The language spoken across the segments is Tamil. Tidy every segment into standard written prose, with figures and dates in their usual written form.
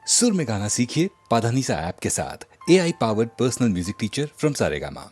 सुर में गाना सीखिए पाधानीसा ऐप के साथ। AI powered personal music teacher from Saregama.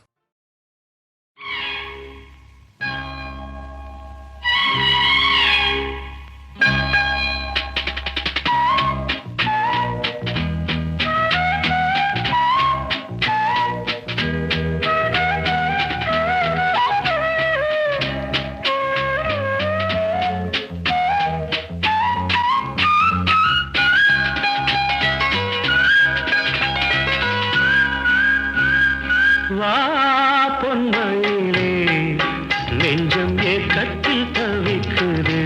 வா பொன்மயிலே நெஞ்சம் ஏக்கத்தில் தவிக்குது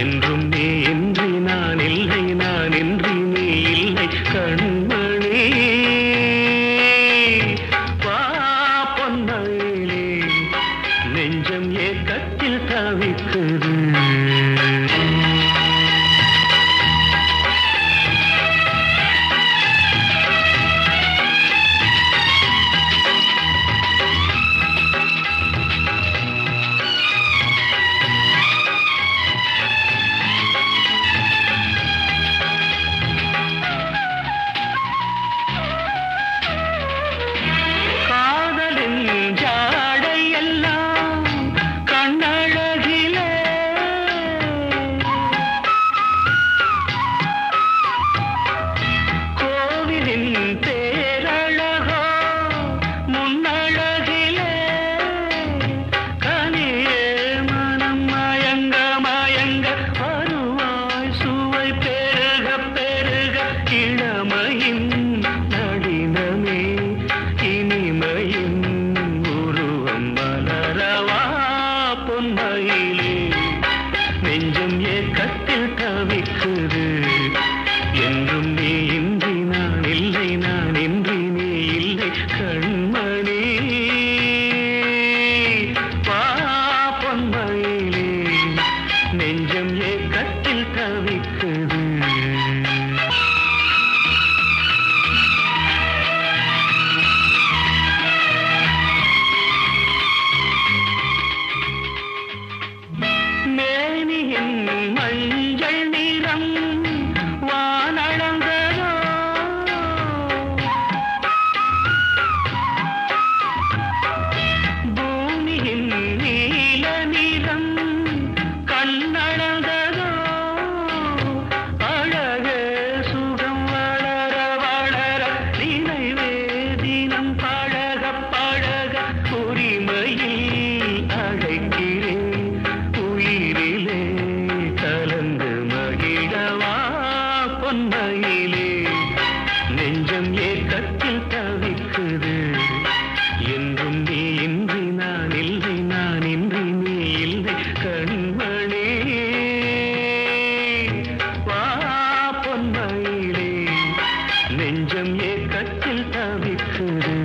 என்றும் நீ இன்றி நான் இல்லை நான் இன்றி நீ இல்லை கண்மணி வா பொன்மயிலே நெஞ்சம் ஏக்கத்தில் தவிக்குது நெஞ்சம் ஏக்கத்தில் தவிக்குது என்றும் நீ இன்றி நான் இல்லை நான் இன்றி நீ இல்லை கண்மணி வா பொன்மயிலே நெஞ்சம் ஏக்கத்தில் தவிக்குது மஞ்சள் நிறம் வானளந்ததோ பூமியின் நீல நிறம் கண்ணளந்ததோ அழகே சுகம் வளர வளர நினைவே தினம் பழக பழக உரிமையில் அழைக்கிறேன் உயிரிலே கலந்து மகிழவா பொன்மயிலே நெஞ்சம் ஏக்கத்தில் தவிக்குது என்றும் நீ இன்றி நான் இல்லை நான் இன்றி நீ இல்லை கண்மணி வா பொன்மயிலே நெஞ்சம் ஏக்கத்தில் தவிக்குது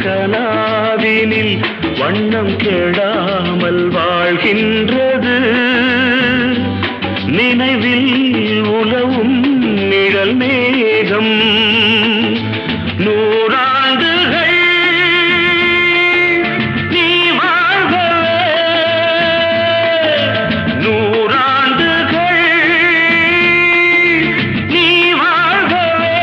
கனாவினில் வண்ணம் கெடாமல் வாழ்கின்றது. நினைவில் உலவும் நிழல் மேகம் நூறாண்டுகள் நீ வாழ்கவே, நூறாண்டுகள் நீ வாழ்கவே.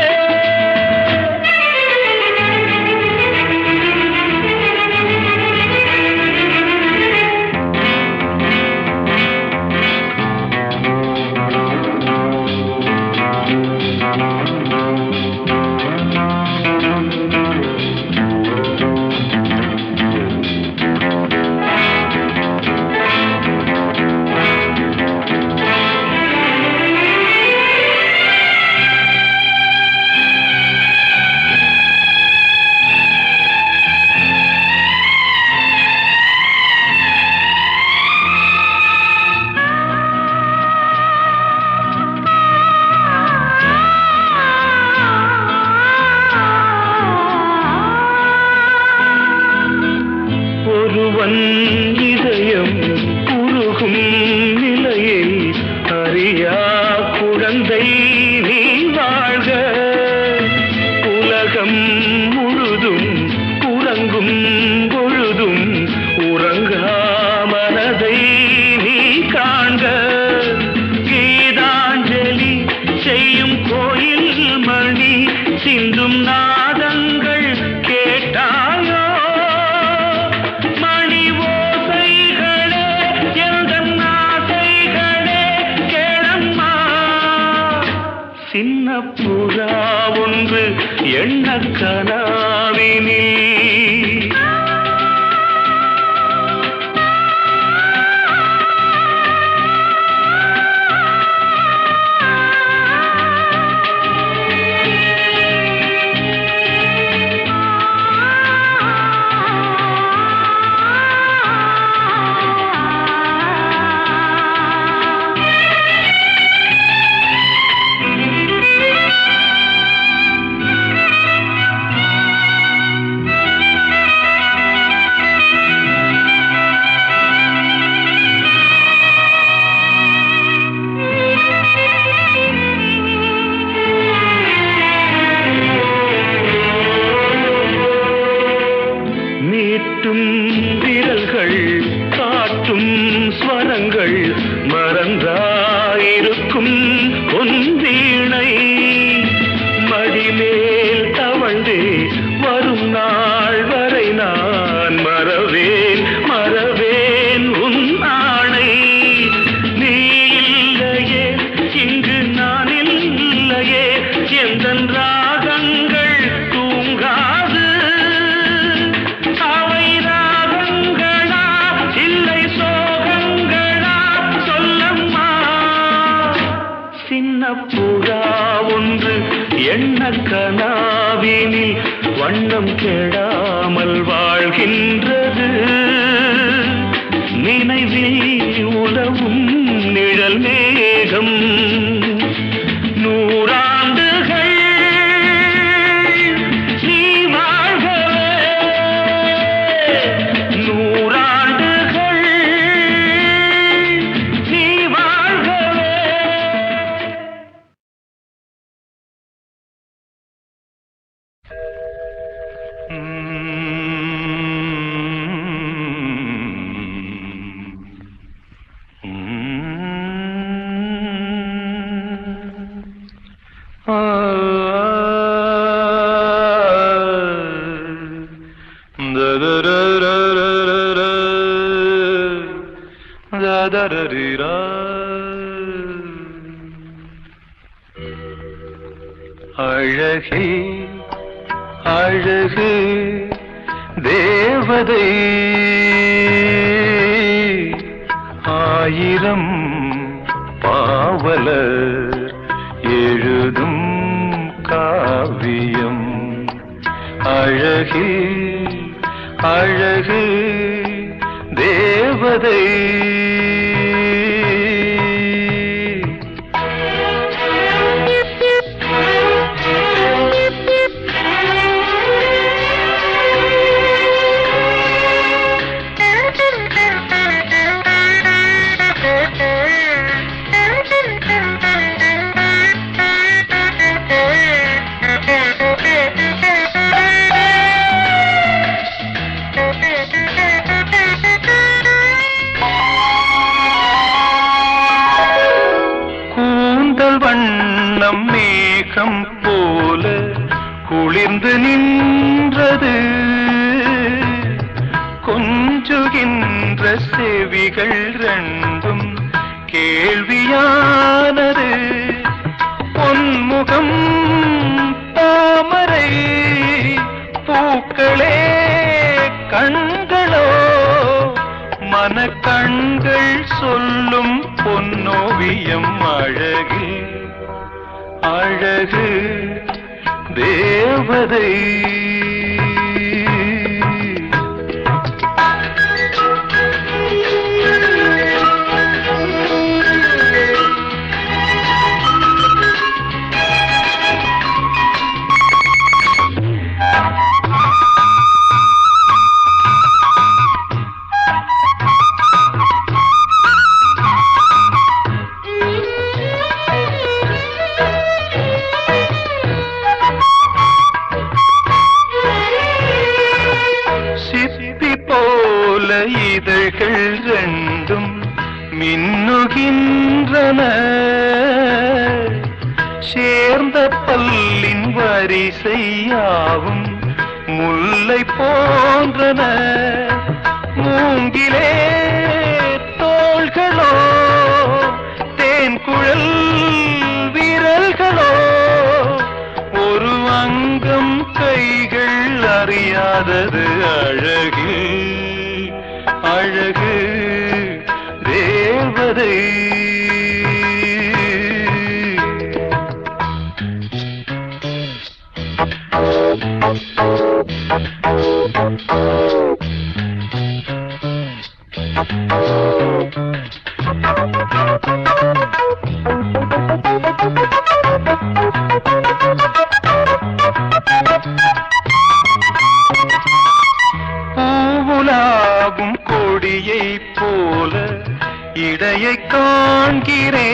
ஒருவன் இதயம் உருகும் நிலையை அறியா குழந்தை நீ வாழ்க. உலகம் முழுதும் உறங்கும் பொழுதும் உறங்கா மனதை நீ காண்க. கீதாஞ்சலி செய்யும் கோயில் மணி சிந்தும் நாதங்கள் கேட்டாயோ? மணி ஓசைகளே எந்தன் ஆசைகளே கேளம்மா. சின்ன புறா ஒன்று எண்ண கனாவினில் நீட்டும் விரல்கள் காட்டும் ஸ்வரங்கள் மறந்தாயிருக்கும் உன் வீணை. மடிமேல் தவழ்ந்தே வரும் நாள் வரை நான் மறவேன் மறவேன் உன் ஆணை. நீ இல்லையே இங்கு நான் இல்லையே எந்தன் ராகங்கள் தூங்காது. அவை ராகங்களா இல்லை சோகங்களா சொல்லம்மா. சின்ன புறா ஒன்று எண்ண கனாவினில் வண்ணம் கெடாமல் வாழ்கின்றது. நினைவில் உலவும் நிழல் மேகம் நூறாண்டுகள் நீ வாழ்கவே, நூறாண்டுகள் நீ வாழ்கவே. அழகே அழகு தேவதை ஆயிரம் பாவலர் எழுதும் காவியம். அழகே அழகு தேவதை என்ற செவிகள் ரெண்டும் கேள்வியானது. பொன்முகம் தாமரை பூக்களே கண்களோ, மனக்கண்கள் சொல்லும் பொன்னோவியம் அழகு அழகு தேவதை. இதழ்கள் ரெண்டும் மின்னுகின்றன, சேர்ந்த பல்லின் வரிசையாவும் முல்லை போன்றன. மூங்கிலே தோள்களோ தேன்குழல் விரல்களோ, ஒரு அங்கம் கைகள் அறியாதது அழகு அழகு தேவதை. பூவுலாவும் கொடியை போல இடையை காண்கிறேன்,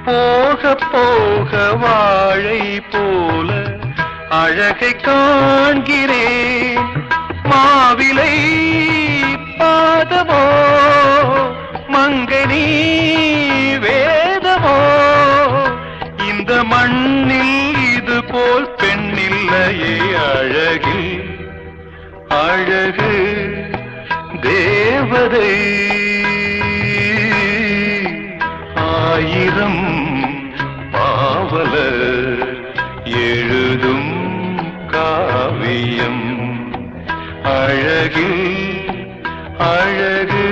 போக போக வாழை போல அழகை காண்கிறேன். மாவிலை பாதமோ மங்கனி வேதமோ, இந்த மண்ணில் இது போல் பெண்ணில்லையே அழகு அழகு தேவதை. ஆயிரம் பாவலர் எழுதும் காவியம் அழகு அழகு.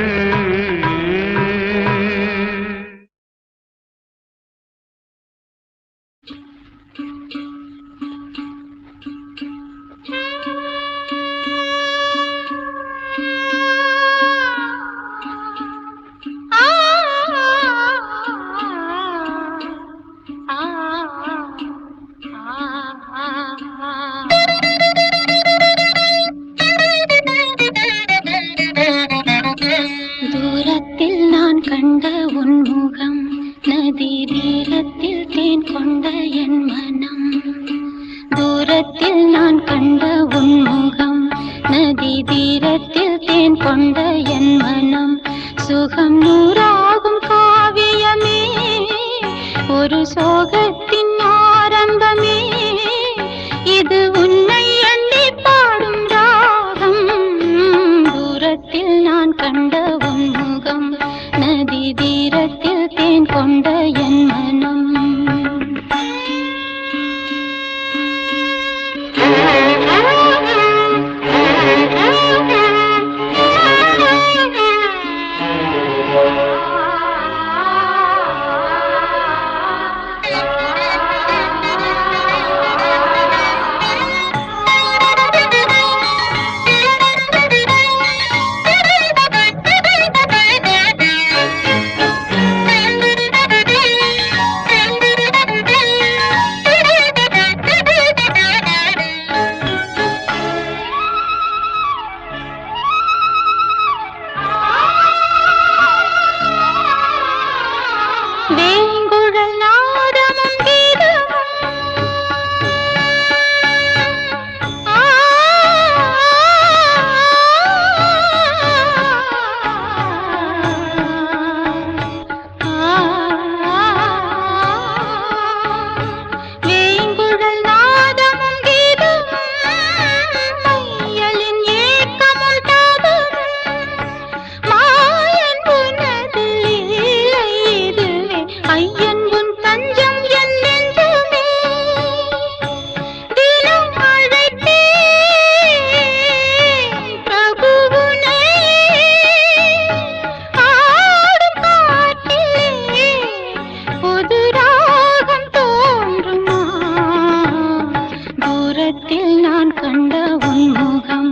கண்ட உன்முகம்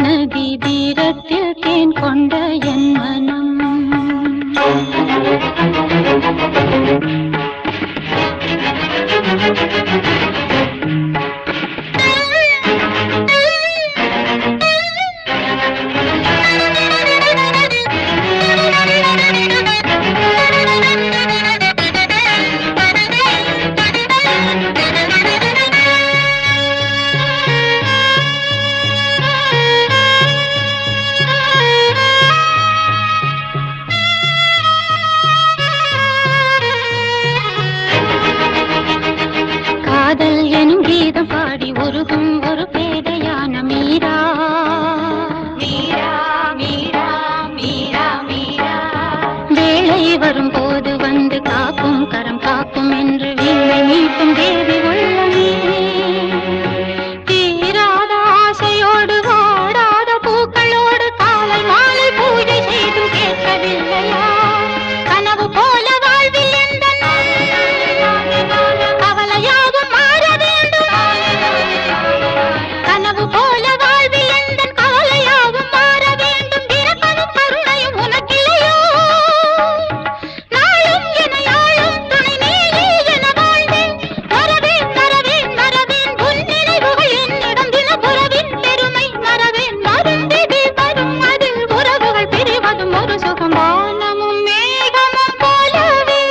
நதி தீரத்தில் தேன் கொண்ட என் மனம். காதல் எனும் கீதம் பாடி உருகும் ஒரு பேதையான மீரா. மீரா மீரா மீரா மீரா வேளை வரும்போது வந்து காக்கும் கரம் காக்கும் என்று வீணை மீட்டும் தேவி உள்ளமே. தீராத ஆசையோடு வாடாத பூக்களோடு காலை மாலை பூஜை செய்தும் கேட்கவில்லையா? கனவு போல வாழ்வில் எந்த கவலையாகும் மாற வேண்டும். கனவு போல வாழ்வில் எந்த கவலையாகும் மாற வேண்டும். பிறப்பதும் கருணையும் உனக்கில்லையோ? நாளும் எனையாளும் துணை நீயே என வாழ்ந்தேன். மறவேன் மறவேன் மறவேன் உன் நினைவுகள் என்னிடம் தினபுறவின் பெருமை மறவேன். மருந்திது வரும் அதில் உறவுகள் பிரிவதும் ஒரு சுகம். வானமும் மேகமும் போலவே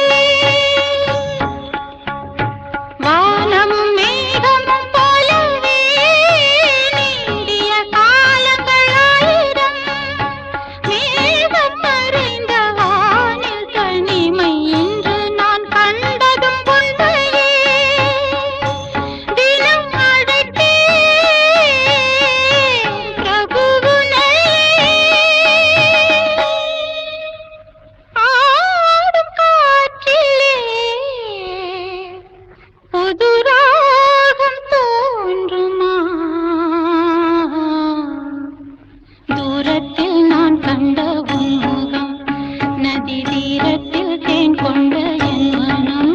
வானமும் மேகமும் போலவே நீடிய காலங்கள் ஆயிரம். மேகம் மறைந்த வானில் தனிமை இன்று நான் கண்டதும் உண்மையே. தினம் அழைத்தேன் பிரபுவுனை. ஆடும் காற்றிலே புது ராகம் தோன்றுமா? தூரத்தில் நான் கண்ட உன் முகம் நதி தீரத்தில் தேன் கொண்ட என் மனம்.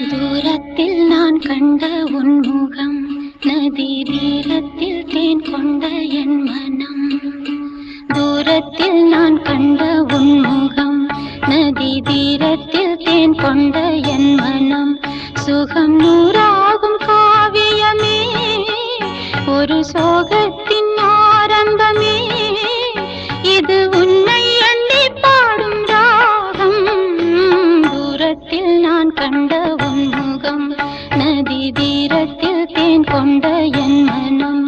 தூரத்தில் நான் கண்ட உன் முகம் நதி தீரத்தில் தேன் கொண்ட என் மனம். தூரத்தில் நான் கண்ட உன் முகம் நதி தீரத்தில் தேன் கொண்ட என் மனம். சுகம் நூறாகும் காவியமே ஒரு சோகத்தின் ஆரம்பமே. இது உன்னை எண்ணி பாடும் ராகம். தூரத்தில் நான் கண்ட உன் முகம் நதி தீரத்தில் தேன் கொண்ட என் மனம்.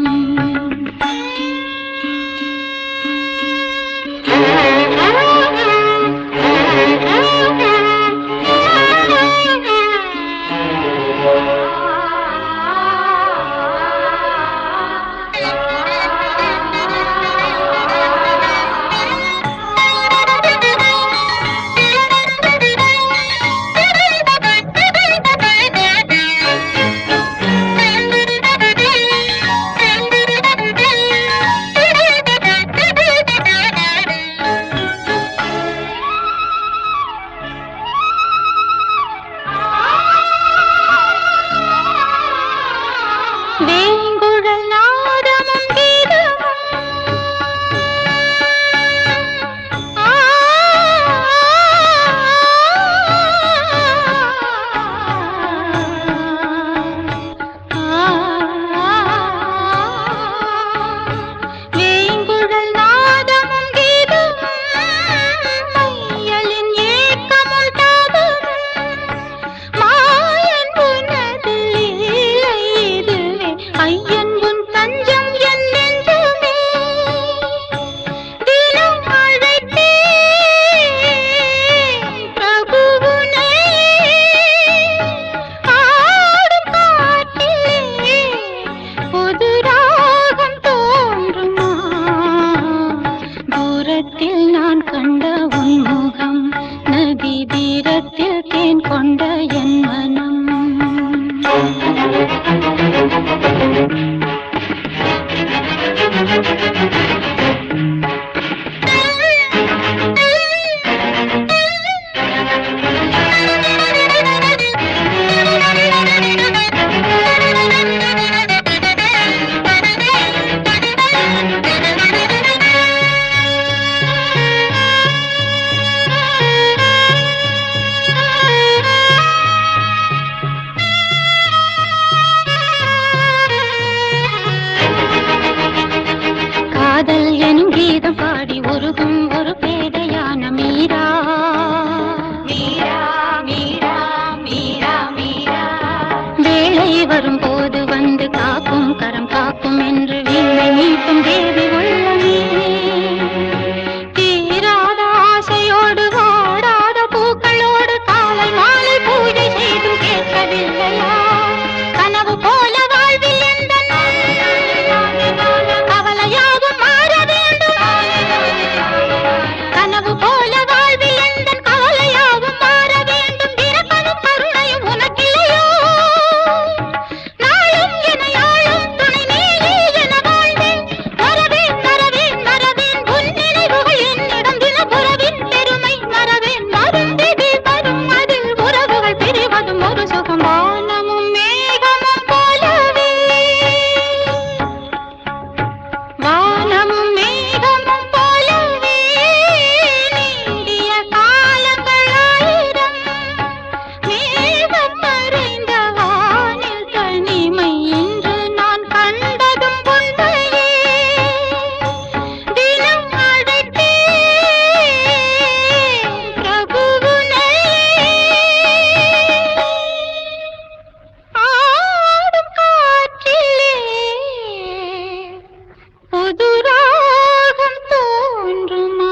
புது ராகம் தோன்றுமா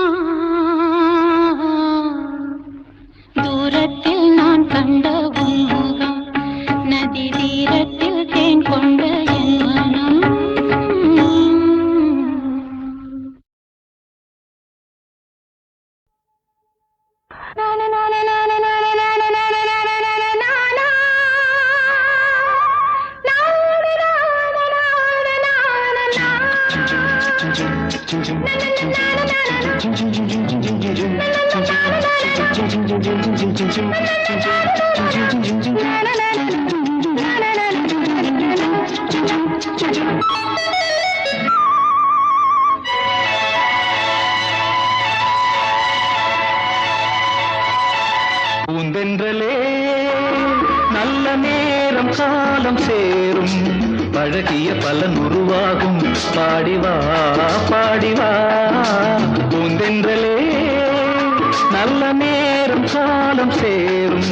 தூரத்தில் நான் கண்ட உன் முகம் நதி தீரத்தில் தேன் கொண்ட என் மனம் பூந்தென்றலே நல்ல நேரம் காலம் சேரும் பழகிய பலன் உருவாகும் பாடிவா பாடிவா பூந்தென்றலே நல்ல நேரம் காலம் சேரும்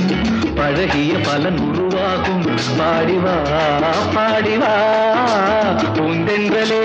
பழகிய பலன் உருவாகும் பாடிவா பாடிவா பூந்தென்றலே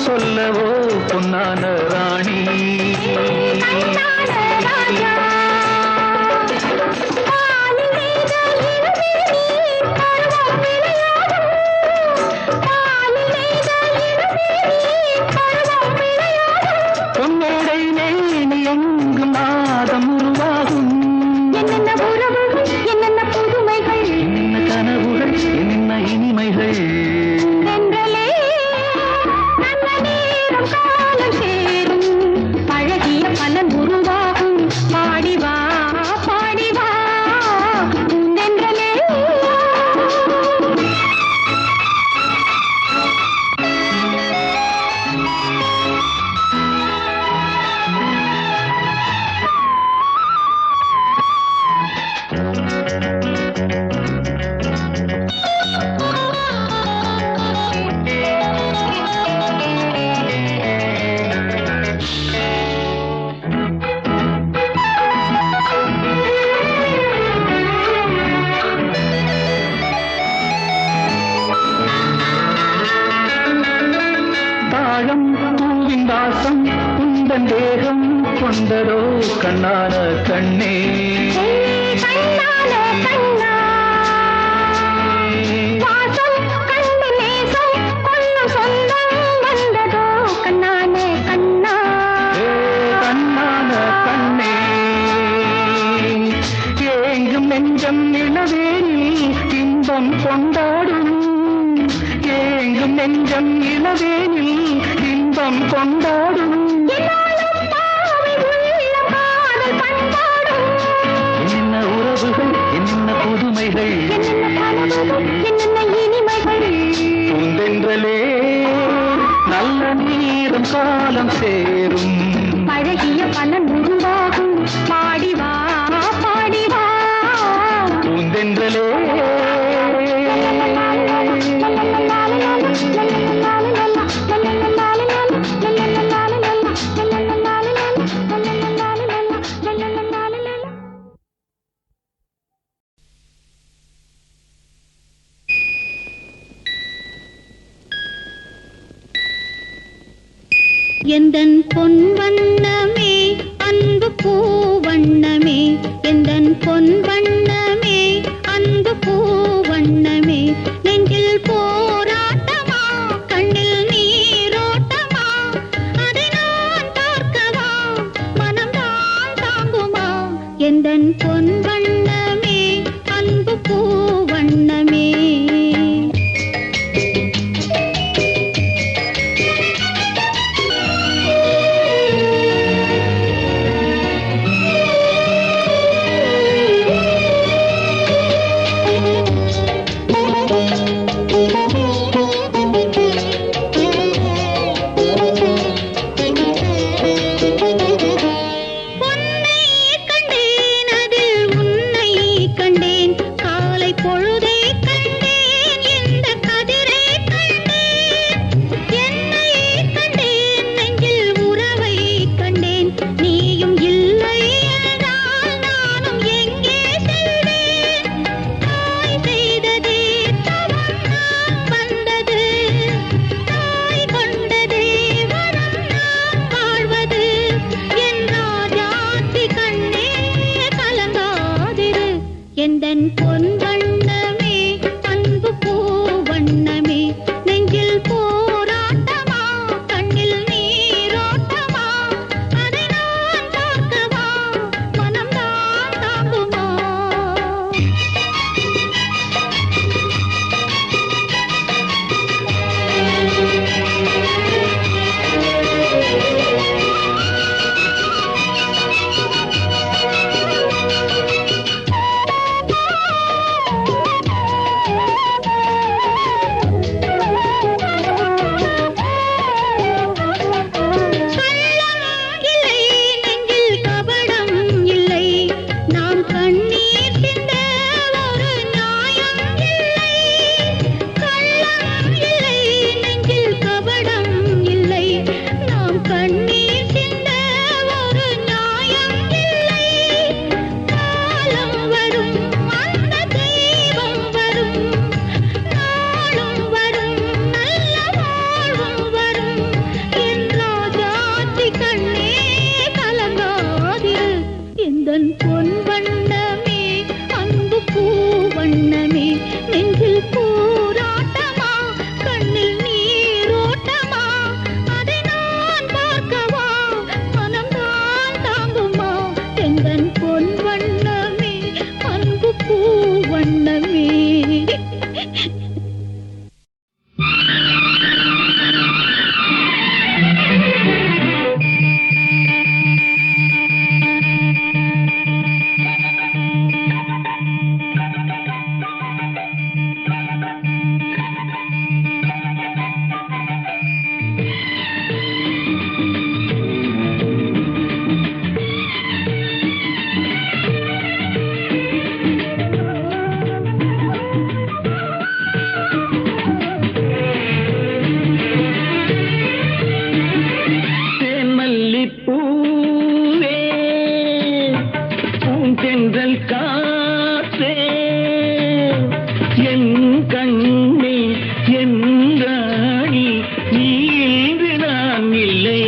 சொல்லவோ பொன்னான ராணி பொன்னேடை மேனி எங்கு மாதம் உருவாகும் என்னென்ன உறவுகள் என்னென்ன புதுமைகள் என்னென்ன கனவுகள் என்னென்ன இனிமைகள் பலன் உருவாகும் பாடிவா பாடிவா பூந்தென்றலே தேகம் கொண்டதோ கண்ணான கண்ணே வாசம் கண்ணு நேசம் கொள்ளு சொந்தம் வந்ததோ கண்ணானே கண்ணா கண்ணான கண்ணே ஏங்கும் நெஞ்சம் இளவேனில் இன்பம் கொண்டாடும் ஏங்கும் நெஞ்சம் இளவேனில் இன்பம் கொண்டாடும் என்னென்ன உறவுகள் என்னென்ன புதுமைகள் என்னென்ன இனிமைகள் பூந்தென்றலே நல்ல நேரம் காலம் சேரும் பழகிய பலன் உருவாகும் பாடிவா பாடிவா பூந்தென்றலே எந்தன் பொன் வண்ணமே அன்பு பூ வண்ணமே எந்தன் பொன் வண்ணமே அன்பு பூ வண்ணமே நெஞ்சில் போராட்டமா கண்ணில் நீரோட்டமா அதை நான் பார்க்கவா மனம்தான் தாங்குமா எந்தன் பொன் வண்ணமே அன்பு பூ வண்ணமே கண்ணே என் ராணி நீ இன்று நான் இல்லை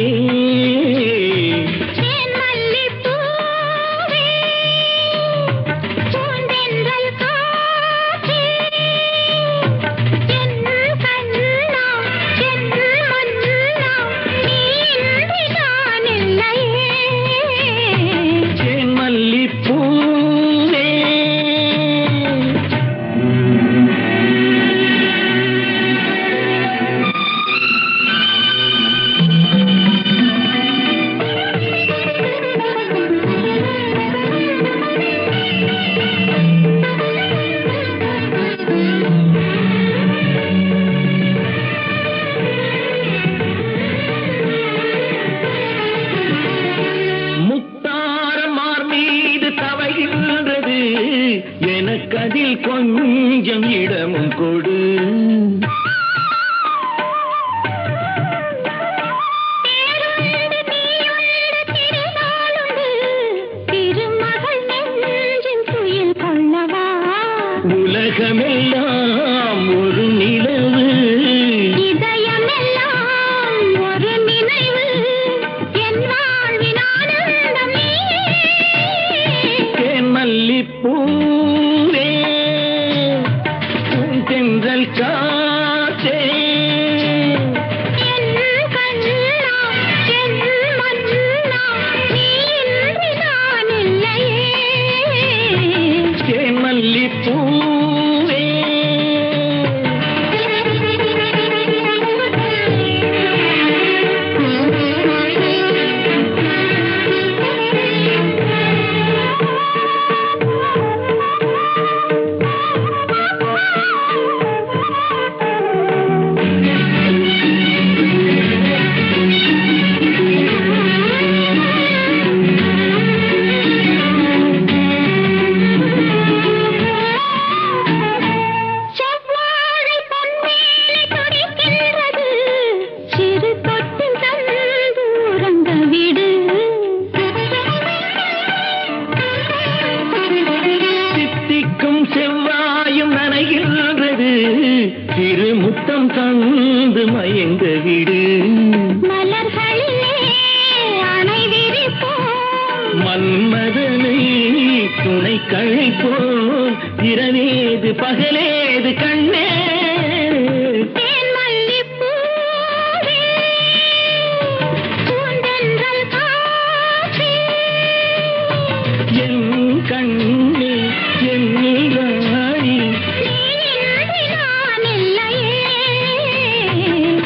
எனக்கதில் கொஞ்சம் இடமும் கொடு உலகமெல்லாம் ஒரு நிலவு இதயமெல்லாம் ஒரு நினைவு என் வாழ்வின் ஆனந்தம் தேன் மல்லிப்பூ தென்றல் காற்றே என் கண்ணா என் மன்னா நீ இன்றி நான் இல்லையே தேன் மல்லிப்பூவே செவ்வாயும் நனைகின்றது திரு முத்தம் தந்து மயங்க விடு மலர்களிலே அணை விரிப்போம் மன்மதனை துணை கழைப்போம் இரவேது பகலேது கண்ணே தேன் மல்லிப்பூவே பூந்தென்றல் காற்றே என் கண்ணே என் ராணி நீ நான் இல்லையே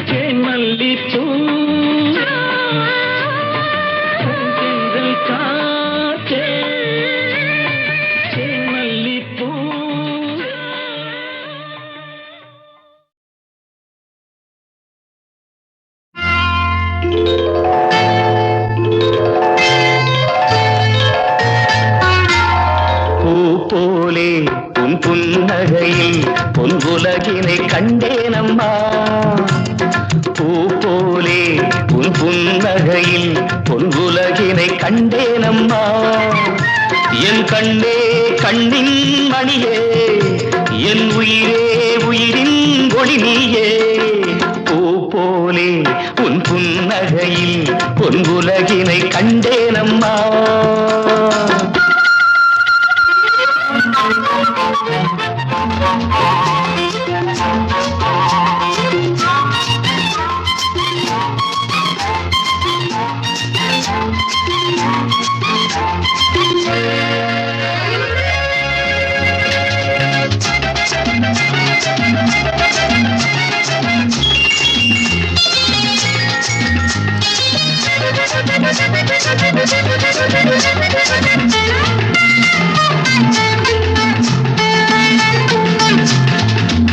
தேன் மல்லிப்பூ தென்றல் காற்றே தேன் மல்லிப்பூ பூ போலே உன் புன்னகையில் பொன் உலகினை கண்டேனம்மா பூ போலே உன் புன்னகையில் பொன் உலகினை கண்டேனம்மா என் கண்ணே கண்ணின் மணியே என் உயிரே உயிரின் ஒளி நீயே பூ போலே உன் புன்னகையில் பொன் உலகினை கண்டேனம்மா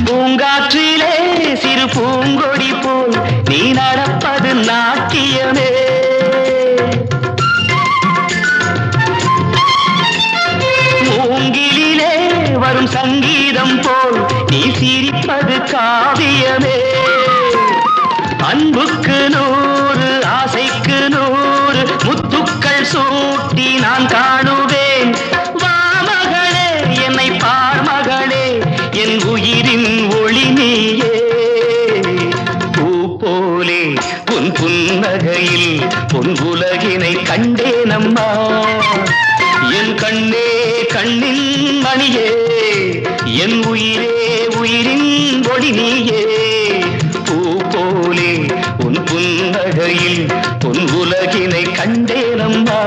பூங்காற்றிலே சிறு பூங்கொடி போல் நீ நடப்பது நாட்டியமே மூங்கிலே வரும் சங்கீதம் போல் நீ சிரிப்பது காவியமே அன்புக்கு 100 ஆசைக்கு 100 முத்துக்கள் சூட்டி நான் காணுவேன் வா மகளே என்னை பார் மகளே என் உயிரின் ஒளி நீயே பூ போலே உன் புன்னகையில் பொன் உலகினை கண்டேனம்மா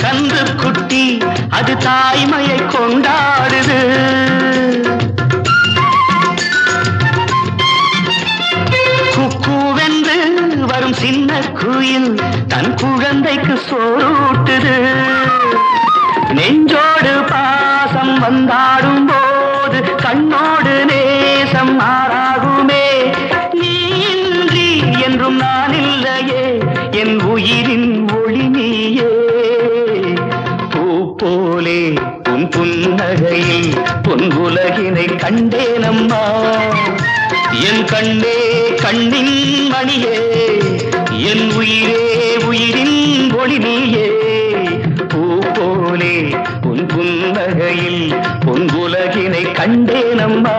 கன்று குட்டி அது தாய்மையை கொண்டாடுது குக்கூவென்று வரும் சின்ன குயில் தன் குழந்தைக்கு சோறூட்டுது நெஞ்சோடு பாசம் வந்தாடும் போது கண்ணோடு நேசம் மாறாகுமே நீன்றி என்றும் நான் இல்லையே என் உயிரின் ஒளி நீயே போலே உன் புன்னகையில் பொன் உலகினை கண்டேனம்மா என் கண்ணே கண்ணின் மணியே என் உயிரே உயிரின் ஒளி நீயே பூ போலே உன் புன்னகையில் பொன் உலகினை கண்டேனம்மா